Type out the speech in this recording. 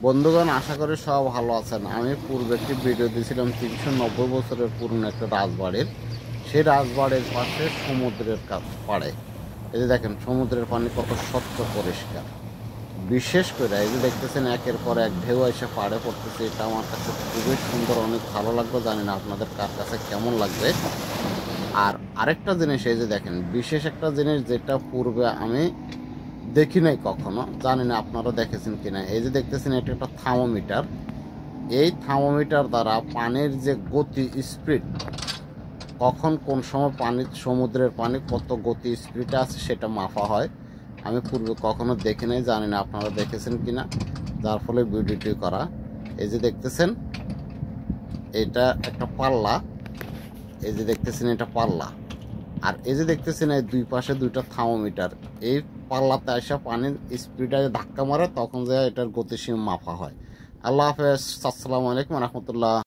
বন্ধুগণ, আশা করি সব ভালো আছেন। আমি পূর্বে একটি ভিডিও দিয়েছিলাম ৩৯০ বছরের পুরনো একটা রাজবাড়ির। সেই রাজবাড়ির পাশে সমুদ্রের পাড়ে এই যে দেখেন সমুদ্রের পানি কত স্বচ্ছ পরিষ্কার। বিশেষ করে এই যে দেখতেছেন একের পর এক ঢেউ এসে পাড়ে পড়তেছে। এটা আমার কাছে খুবই সুন্দর, অনেক ভালো লাগবে। জানি না আপনাদের কার কাছে কেমন লাগবে। আর আরেকটা জিনিস এই যে দেখেন, বিশেষ একটা জিনিস যেটা পূর্বে আমি দেখি নাই কখনো, জানি না আপনারা দেখেছেন কিনা। এই যে দেখতেছেন এটা একটা থার্মোমিটার। এই থার্মোমিটার দ্বারা পানির যে গতি স্পিড, কখন কোন সময় পানি, সমুদ্রের পানি কত গতি স্পিডে আছে সেটা মাপা হয়। আমি পূর্বে কখনো দেখি নাই, জানি না আপনারা দেখেছেন কিনা, যার ফলে ভিডিওটি করা। এই যে দেখতেছেন এটা একটা পাল্লা, এই যে দেখতেছেন এটা পাল্লা। আর এই যে দেখতেছেন এই দুই পাশে দুইটা থার্মোমিটার। এই পাল্লাতে আসা পানির স্পিডে ধাক্কা মারে, তখন যে এটার গতিসীমা মাপা হয়। আল্লাহ হাফেজ, আসসালামু আলাইকুম রহমতুল্লাহ।